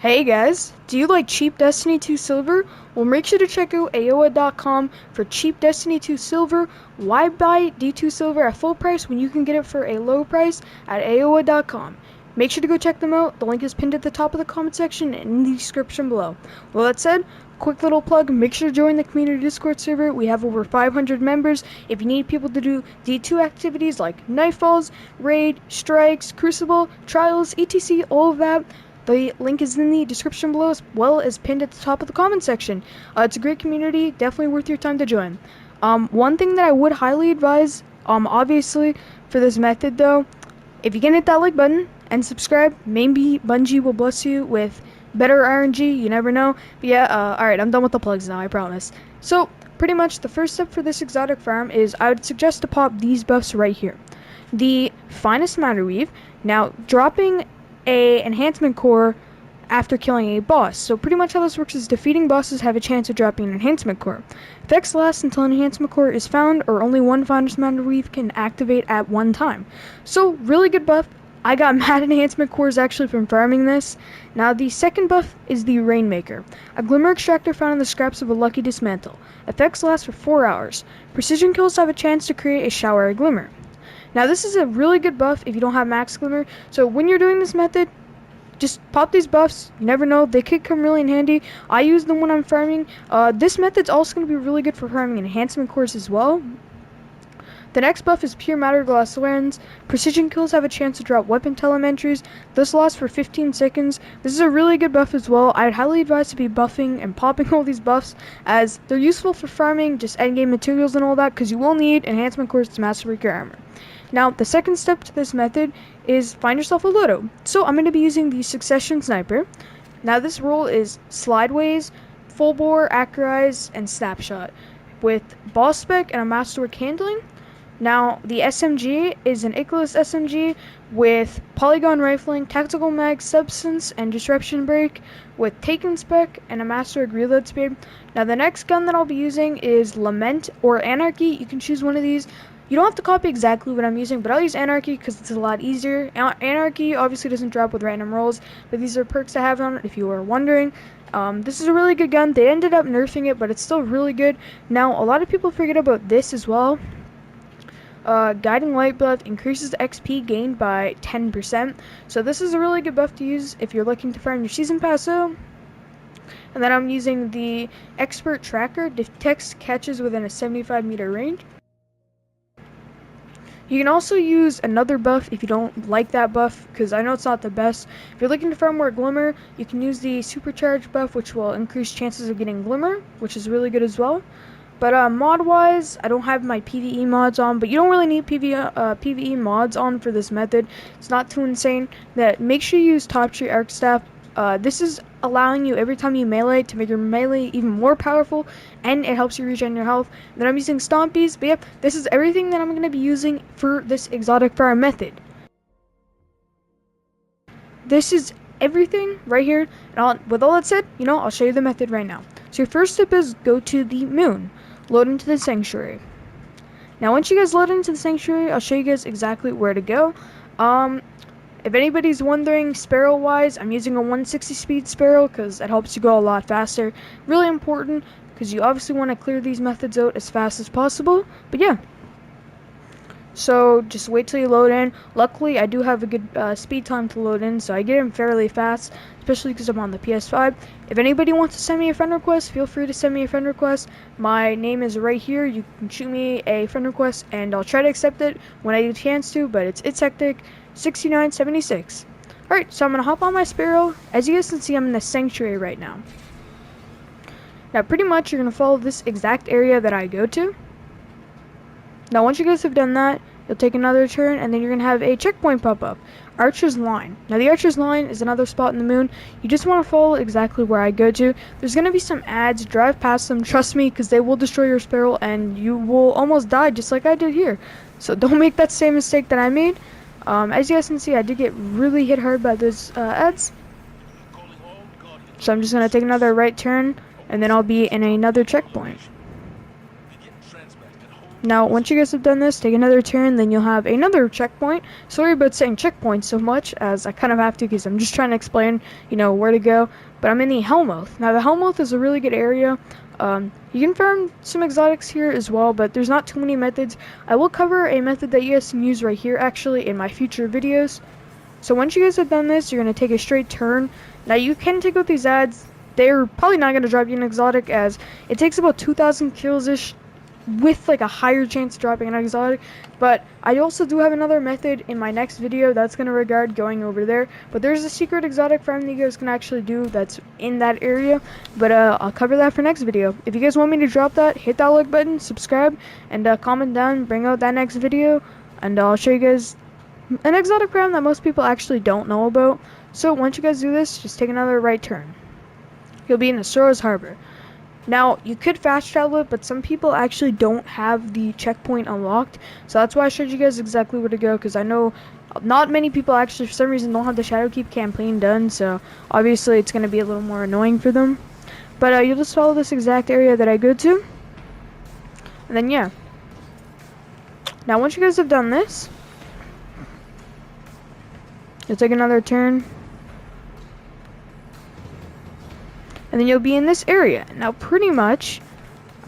Hey guys, do you like cheap Destiny 2 silver? Well, make sure to check out AOA.com for cheap Destiny 2 silver. Why buy D2 silver at full price when you can get it for a low price at AOA.com? Make sure to go check them out. The link is pinned at the top of the comment section and in the description below. Well, that said, quick little plug, make sure to join the community Discord server. We have over 500 members. If you need people to do D2 activities like Nightfalls, Raid, Strikes, Crucible, Trials, etc., all of that, the link is in the description below as well as pinned at the top of the comment section. It's a great community, definitely worth your time to join. One thing that I would highly advise, obviously, for this method though, if you can hit that like button and subscribe, maybe Bungie will bless you with better RNG, you never know. But yeah, alright, I'm done with the plugs now, I promise. So, pretty much the first step for this exotic farm is I would suggest to pop these buffs right here. The finest matter weave. Now, dropping a enhancement core after killing a boss. So pretty much how this works is defeating bosses have a chance of dropping an enhancement core. Effects last until an enhancement core is found, or only one finest matter weave can activate at one time. So really good buff. I got mad enhancement cores actually from farming this. Now the second buff is the Rainmaker, a glimmer extractor found in the scraps of a lucky dismantle. Effects last for 4 hours. Precision kills have a chance to create a shower of glimmer. Now this is a really good buff if you don't have max glimmer, so when you're doing this method, just pop these buffs. You never know, they could come really in handy. I use them when I'm farming. This method's also going to be really good for farming enhancement cores as well. The next buff is Pure Matter Glass Lens. Precision kills have a chance to drop weapon telemetries. This lasts for 15 seconds. This is a really good buff as well. I'd highly advise to be buffing and popping all these buffs as they're useful for farming, just endgame materials and all that, because you will need enhancement cores to master your armor. Now, the second step to this method is find yourself a Loto. So I'm going to be using the Succession Sniper. Now this role is Slideways, Full Bore, Accurize, and Snapshot with Boss Spec and a Masterwork Handling. Now, the SMG is an Icarus SMG with Polygon Rifling, Tactical Mag, Substance, and Disruption Break with Taken Spec and a Masterwork Reload Speed. Now, the next gun that I'll be using is Lament or Anarchy. You can choose one of these. You don't have to copy exactly what I'm using, but I'll use Anarchy because it's a lot easier. Anarchy obviously doesn't drop with random rolls, but these are perks I have on it if you were wondering. This is a really good gun. They ended up nerfing it, but it's still really good. Now, a lot of people forget about this as well. Guiding Light buff increases XP gained by 10%. So this is a really good buff to use if you're looking to farm your Season Pass. And then I'm using the Expert Tracker, detects catches within a 75-meter range. You can also use another buff if you don't like that buff, because I know it's not the best. If you're looking to farm more Glimmer, you can use the Supercharge buff, which will increase chances of getting Glimmer, which is really good as well. But mod-wise, I don't have my PvE mods on, but you don't really need PvE mods on for this method. It's not too insane. Make sure you use Top Tree Arc Staff. This is allowing you every time you melee to make your melee even more powerful, and it helps you regen your health. Then I'm using Stompies, but yep, this is everything that I'm going to be using for this exotic farm method. This is everything right here, and with all that said, I'll show you the method right now. So your first step is go to the moon, load into the sanctuary. Now once you guys load into the sanctuary, I'll show you guys exactly where to go. If anybody's wondering, Sparrow-wise, I'm using a 160 speed Sparrow because it helps you go a lot faster. Really important because you obviously want to clear these methods out as fast as possible. But yeah. So just wait till you load in. Luckily, I do have a good speed time to load in, so I get in fairly fast, especially because I'm on the PS5. If anybody wants to send me a friend request, feel free to send me a friend request. My name is right here. You can shoot me a friend request, and I'll try to accept it when I get a chance to, but it's hectic. 6976. Alright, so I'm going to hop on my Sparrow. As you guys can see, I'm in the sanctuary right now. Now, pretty much, you're going to follow this exact area that I go to. Now, once you guys have done that, you'll take another turn, and then you're going to have a checkpoint pop up. Archer's Line. Now, the Archer's Line is another spot in the moon. You just want to follow exactly where I go to. There's going to be some ads. Drive past them. Trust me, because they will destroy your Sparrow, and you will almost die just like I did here. So don't make that same mistake that I made. As you guys can see, I did get really hit hard by those ads. So I'm just going to take another right turn, and then I'll be in another checkpoint. Now, once you guys have done this, take another turn, then you'll have another checkpoint. Sorry about saying checkpoint so much, as I kind of have to, because I'm just trying to explain, where to go. But I'm in the Hellmouth. Now, the Hellmouth is a really good area. You can farm some exotics here as well, but there's not too many methods. I will cover a method that you guys can use right here, actually, in my future videos. So once you guys have done this, you're going to take a straight turn. Now, you can take out these ads. They're probably not going to drop you an exotic, as it takes about 2,000 kills-ish with like a higher chance of dropping an exotic. But I also do have another method in my next video that's going to regard going over there. But there's a secret exotic farm that you guys can actually do that's in that area. But I'll cover that for next video. If you guys want me to drop that, hit that like button, subscribe, and comment down, bring out that next video, and I'll show you guys an exotic farm that most people actually don't know about. So once you guys do this, just take another right turn. You'll be in the Soros Harbor. Now, you could fast travel it, but some people actually don't have the checkpoint unlocked. So that's why I showed you guys exactly where to go, because I know not many people actually, for some reason, don't have the Shadowkeep campaign done. So obviously, it's going to be a little more annoying for them. But you'll just follow this exact area that I go to. And then, yeah. Now, once you guys have done this, you'll take another turn. And then you'll be in this area. Now, pretty much,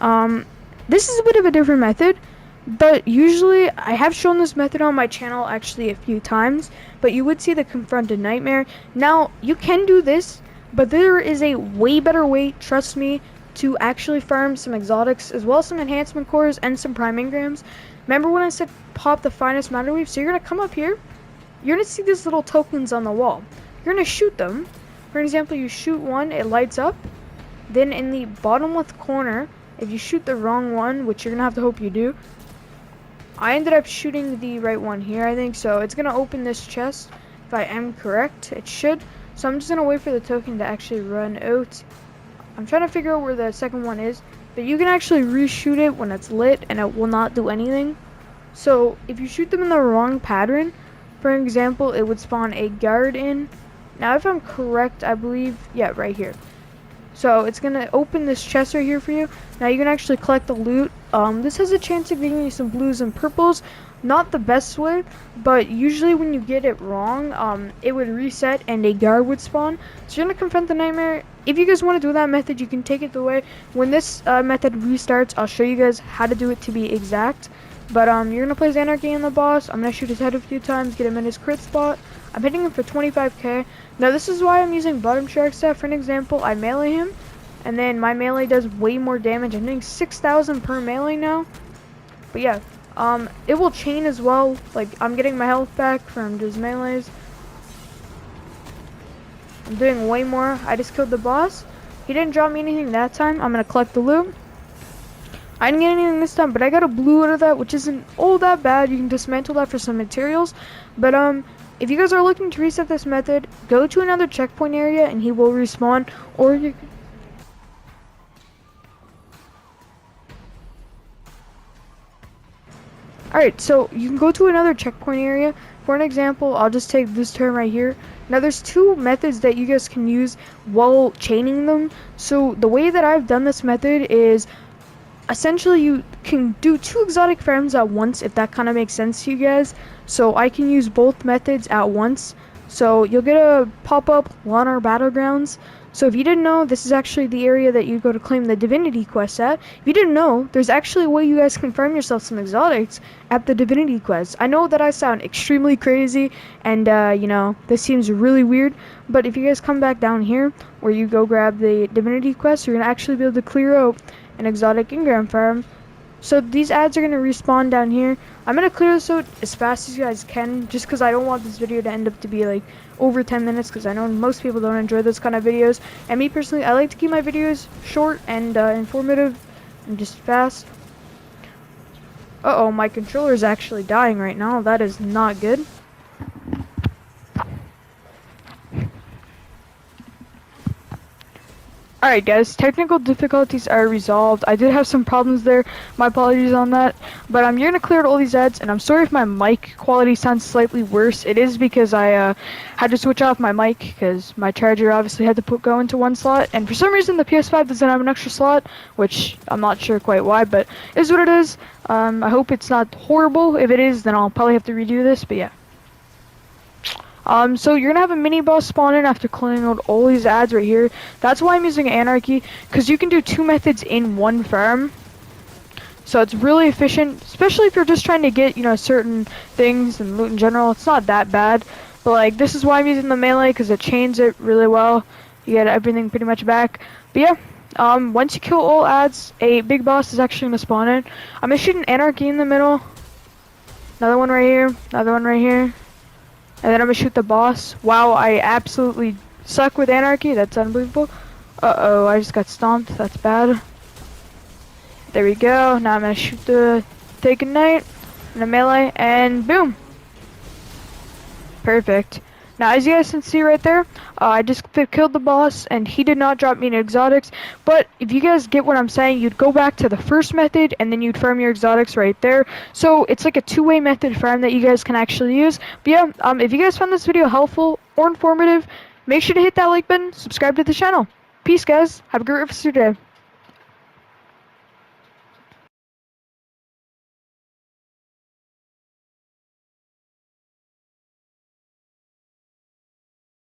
this is a bit of a different method, but usually I have shown this method on my channel actually a few times, but you would see the Confronted Nightmare. Now, you can do this, but there is a way better way, trust me, to actually farm some exotics, as well as some enhancement cores and some prime engrams. Remember when I said pop the finest matter weave? So you're going to come up here, you're going to see these little tokens on the wall. You're going to shoot them. For example, you shoot one, it lights up. Then in the bottom left corner, if you shoot the wrong one, which you're going to have to hope you do, I ended up shooting the right one here, I think. So it's going to open this chest, if I am correct. It should. So I'm just going to wait for the token to actually run out. I'm trying to figure out where the second one is. But you can actually reshoot it when it's lit, and it will not do anything. So if you shoot them in the wrong pattern, for example, it would spawn a guard in. Now, if I'm correct, I believe, yeah, right here. So it's going to open this chest right here for you. Now, you can actually collect the loot. This has a chance of giving you some blues and purples. Not the best way, but usually when you get it wrong, it would reset and a guard would spawn. So you're going to confront the nightmare. If you guys want to do that method, you can take it the way. When this method restarts, I'll show you guys how to do it to be exact. But you're going to place Anarchy on the boss. I'm going to shoot his head a few times, get him in his crit spot. I'm hitting him for 25k. Now, this is why I'm using Bottom Shark Staff. For an example, I melee him, and then my melee does way more damage. I'm doing 6,000 per melee now. But yeah, it will chain as well. Like, I'm getting my health back from just melees. I'm doing way more. I just killed the boss. He didn't drop me anything that time. I'm going to collect the loot. I didn't get anything this time, but I got a blue out of that, which isn't all that bad. You can dismantle that for some materials. But, if you guys are looking to reset this method, go to another checkpoint area and he will respawn, or you can... Alright, so you can go to another checkpoint area. For an example, I'll just take this turn right here. Now, there's two methods that you guys can use while chaining them. So the way that I've done this method is, essentially, you can do two exotic farms at once, if that kind of makes sense to you guys. So I can use both methods at once. So you'll get a pop-up Lunar Battlegrounds. So if you didn't know, this is actually the area that you go to claim the Divinity Quest at. If you didn't know, there's actually a way you guys can farm yourself some exotics at the Divinity Quest. I know that I sound extremely crazy, and this seems really weird. But if you guys come back down here, where you go grab the Divinity Quest, you're going to actually be able to clear out an exotic Engram farm. So these ads are going to respawn down here. I'm going to clear this out as fast as you guys can, just because I don't want this video to end up to be like over 10 minutes, because I know most people don't enjoy those kind of videos. And me personally, I like to keep my videos short and informative and just fast. Uh-oh, my controller is actually dying right now. That is not good. Alright guys, technical difficulties are resolved. I did have some problems there, my apologies on that. But you're gonna clear out all these ads, and I'm sorry if my mic quality sounds slightly worse. It is because I had to switch off my mic, because my charger obviously had to go into one slot. And for some reason the PS5 doesn't have an extra slot, which I'm not sure quite why, but it is what it is. I hope it's not horrible. If it is, then I'll probably have to redo this, but yeah. So you're gonna have a mini boss spawn in after clearing out all these ads right here. That's why I'm using Anarchy, because you can do 2 methods in one farm. So it's really efficient, especially if you're just trying to get, certain things and loot in general. It's not that bad. But like, this is why I'm using the melee, because it chains it really well. You get everything pretty much back. But yeah, once you kill all ads, a big boss is actually gonna spawn in. I'm gonna shoot an Anarchy in the middle. Another one right here. Another one right here. And then I'm gonna shoot the boss. Wow, I absolutely suck with Anarchy. That's unbelievable. Uh-oh, I just got stomped. That's bad. There we go. Now I'm gonna shoot the Take a Knight in a melee, and boom. Perfect. Now, as you guys can see right there, I just killed the boss, and he did not drop me any exotics. But if you guys get what I'm saying, you'd go back to the first method, and then you'd farm your exotics right there. So it's like a two-way method farm that you guys can actually use. But yeah, if you guys found this video helpful or informative, make sure to hit that like button, subscribe to the channel. Peace, guys. Have a great rest of your day.